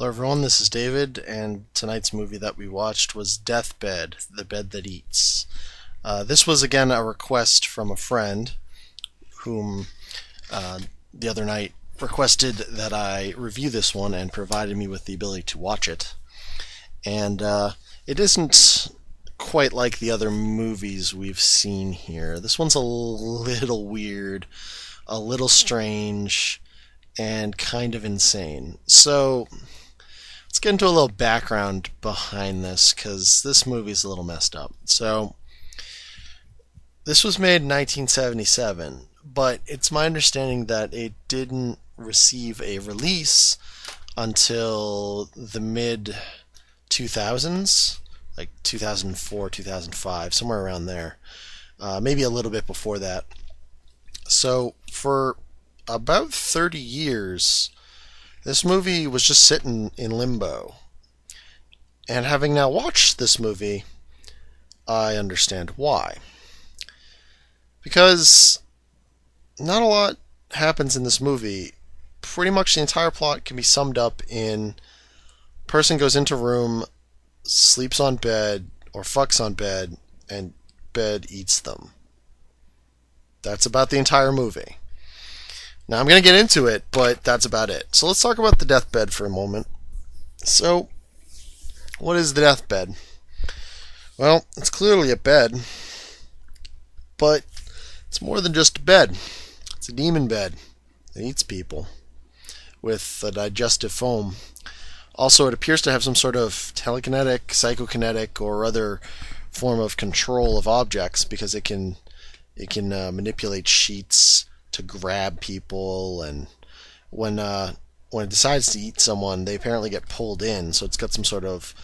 Hello, everyone. This is David, and tonight's movie that we watched was Deathbed, The Bed That Eats. This was again a request from a friend whom the other night requested that I review this one and provided me with the ability to watch it. And it isn't quite like the other movies we've seen here. This one's a little weird, a little strange, and kind of insane. So let's get into a little background behind this because this movie's a little messed up. So this was made in 1977, but it's my understanding that it didn't receive a release until the mid 2000s, like 2004, 2005, somewhere around there. Maybe a little bit before that. So for about 30 years, this movie was just sitting in limbo. And having now watched this movie, I understand why. Because not a lot happens in this movie. Pretty much the entire plot can be summed up in person goes into room, sleeps on bed, or fucks on bed, and bed eats them. That's about the entire movie. Now, I'm going to get into it, but that's about it. So let's talk about the deathbed for a moment. So, what is the deathbed? Well, it's clearly a bed, but it's more than just a bed. It's a demon bed. It eats people with a digestive foam. Also, it appears to have some sort of telekinetic, psychokinetic, or other form of control of objects because it can manipulate sheets to grab people, and when it decides to eat someone, they apparently get pulled in, so it's got some sort of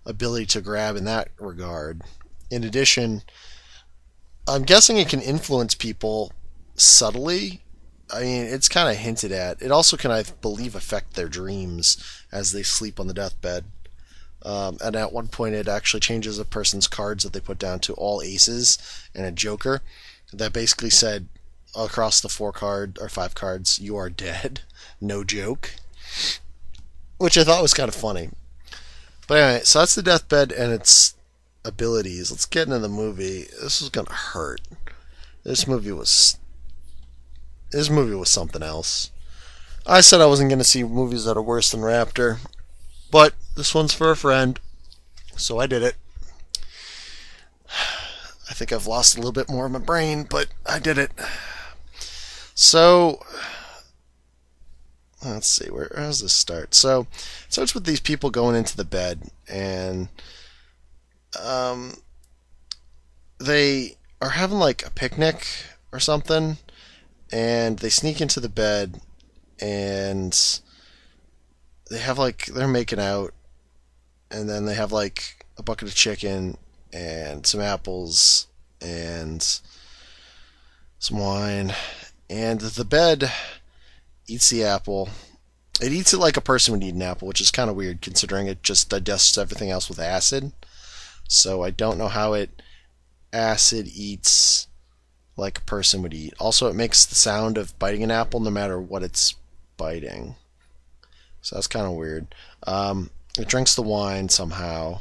ability to grab in that regard. In addition, I'm guessing it can influence people subtly. I mean, it's kind of hinted at. It also can, I believe, affect their dreams as they sleep on the deathbed. And at one point, it actually changes a person's cards that they put down to all aces and a joker. That basically said, across the 5 cards, you are dead. No joke. Which I thought was kind of funny. But anyway, so that's the deathbed and its abilities. Let's get into the movie. This is gonna hurt. This movie was something else. I said I wasn't gonna see movies that are worse than Raptor, but this one's for a friend, so I did it. I think I've lost a little bit more of my brain, but I did it. So, let's see, where does this start? So, it starts with these people going into the bed, and they are having like a picnic or something, and they sneak into the bed, and they have like, they're making out, and then they have like a bucket of chicken, and some apples, and some wine. And the bed eats the apple. It eats it like a person would eat an apple, which is kind of weird considering it just digests everything else with acid. So I don't know how it acid eats like a person would eat. Also, it makes the sound of biting an apple no matter what it's biting. So that's kind of weird. It drinks the wine somehow.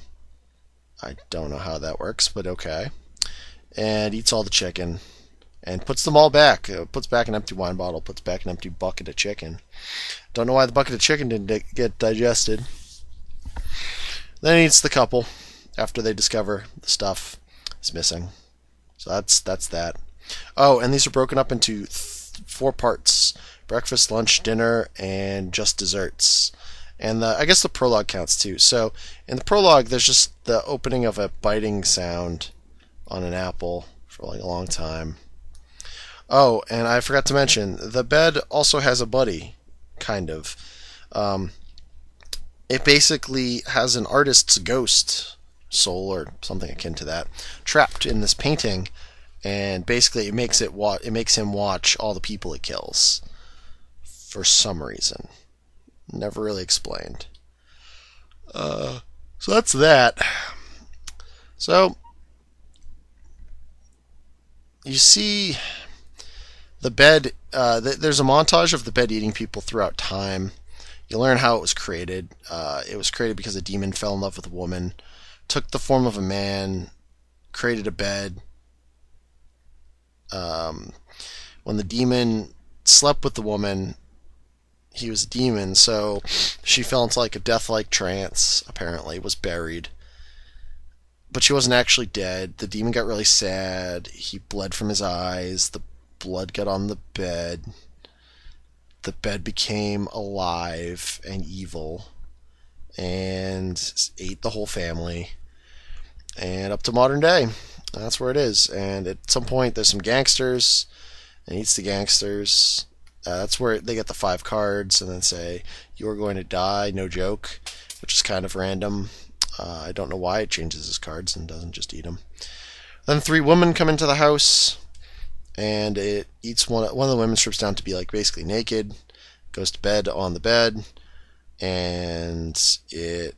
I don't know how that works, but okay. And eats all the chicken. And puts them all back. Puts back an empty wine bottle. Puts back an empty bucket of chicken. Don't know why the bucket of chicken didn't get digested. Then eats the couple after they discover the stuff is missing. So that's that. Oh, and these are broken up into 4 parts: breakfast, lunch, dinner, and just desserts. And I guess the prologue counts too. So in the prologue, there's just the opening of a biting sound on an apple for like a long time. Oh, and I forgot to mention, the bed also has a buddy, kind of. It basically has an artist's ghost soul, or something akin to that, trapped in this painting, and basically it makes him watch all the people it kills, for some reason. Never really explained. So that's that. So, you see the bed, there's a montage of the bed eating people throughout time. You learn how it was created. It was created because a demon fell in love with a woman, took the form of a man, created a bed. Um, when the demon slept with the woman, he was a demon, so she fell into like a death-like trance. Apparently, was buried, but she wasn't actually dead. The demon got really sad. He bled from his eyes. The blood got on the bed. The bed became alive and evil and ate the whole family. And up to modern day, that's where it is. And at some point, there's some gangsters, and eats the gangsters. That's where they get the 5 cards and then say, "You are going to die, no joke," which is kind of random. I don't know why it changes his cards and doesn't just eat them. Then 3 women come into the house, and it eats one of the women, strips down to be like basically naked, goes to bed on the bed, and it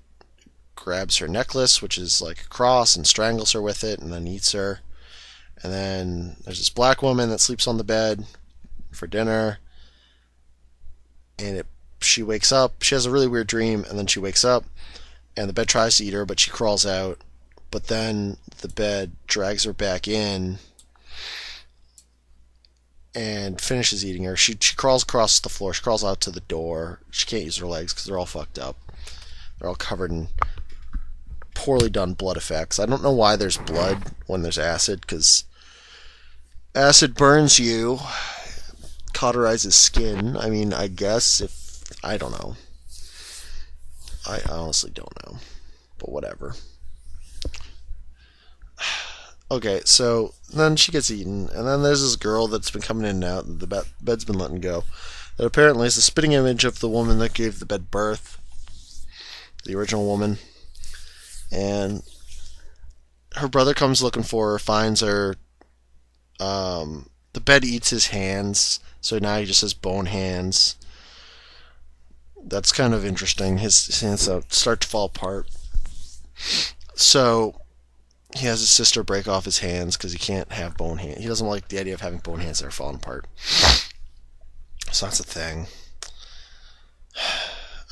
grabs her necklace, which is like a cross, and strangles her with it, and then eats her. And then there's this black woman that sleeps on the bed for dinner, and she wakes up. She has a really weird dream, and then she wakes up, and the bed tries to eat her, but she crawls out. But then the bed drags her back in and finishes eating her. She crawls across the floor. She crawls out to the door. She can't use her legs because they're all fucked up. They're all covered in poorly done blood effects. I don't know why there's blood when there's acid, because acid burns you, cauterizes skin. I mean, I guess if... I don't know. I honestly don't know. But whatever. Okay, so then she gets eaten, and then there's this girl that's been coming in and out, and the bed's been letting go. That apparently is the spitting image of the woman that gave the bed birth. The original woman. And her brother comes looking for her, finds her. The bed eats his hands, so now he just has bone hands. That's kind of interesting. His hands start to fall apart. So he has his sister break off his hands because he can't have bone hands. He doesn't like the idea of having bone hands that are falling apart. So that's a thing.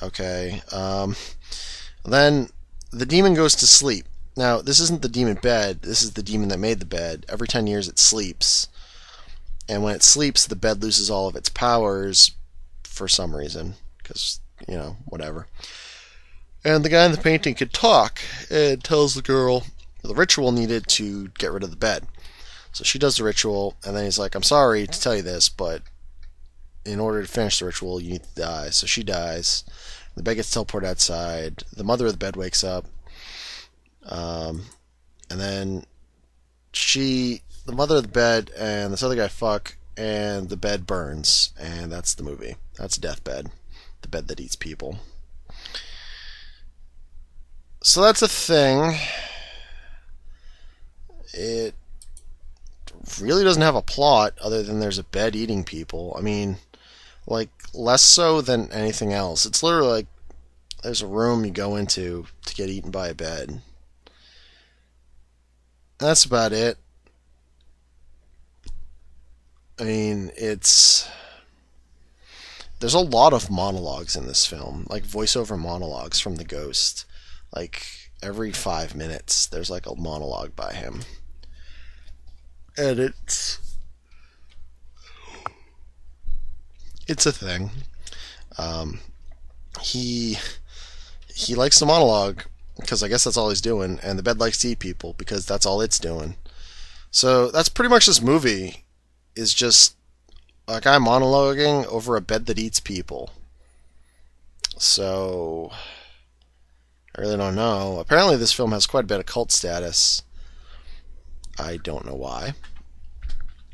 Okay. Then the demon goes to sleep. Now, this isn't the demon bed. This is the demon that made the bed. Every 10 years it sleeps. And when it sleeps, the bed loses all of its powers for some reason. Because, whatever. And the guy in the painting could talk and tells the girl the ritual needed to get rid of the bed. So she does the ritual, and then he's like, "I'm sorry to tell you this, but in order to finish the ritual, you need to die." So she dies. The bed gets teleported outside. The mother of the bed wakes up. And then the mother of the bed and this other guy fuck, and the bed burns. And that's the movie. That's Deathbed. The bed that eats people. So that's a thing. It really doesn't have a plot other than there's a bed eating people. I mean, like, less so than anything else. It's literally like there's a room you go into to get eaten by a bed. That's about it. I mean, there's a lot of monologues in this film, like voiceover monologues from the ghost. Like, every 5 minutes, there's like a monologue by him. And it's a thing. He likes the monologue because I guess that's all he's doing, and the bed likes to eat people because that's all it's doing. So that's pretty much this movie, is just a guy monologuing over a bed that eats people. So I really don't know. Apparently this film has quite a bit of cult status. I don't know why.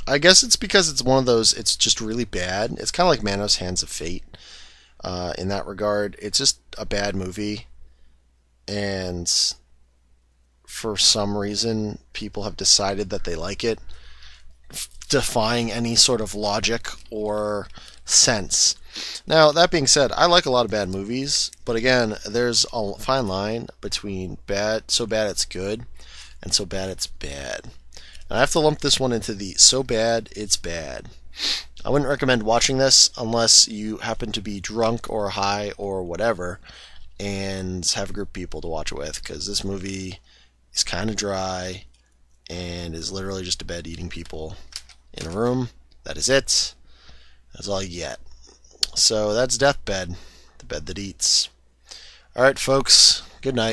I guess it's because it's one of those, it's just really bad. It's kind of like Manos Hands of Fate in that regard. It's just a bad movie. And for some reason, people have decided that they like it, defying any sort of logic or sense. Now, that being said, I like a lot of bad movies, but again, there's a fine line between so bad it's good, and so bad it's bad. And I have to lump this one into the so bad it's bad. I wouldn't recommend watching this unless you happen to be drunk or high or whatever and have a group of people to watch it with, because this movie is kind of dry and is literally just a bed eating people in a room. That is it. That's all you get. So that's Deathbed, the bed that eats. All right, folks, good night.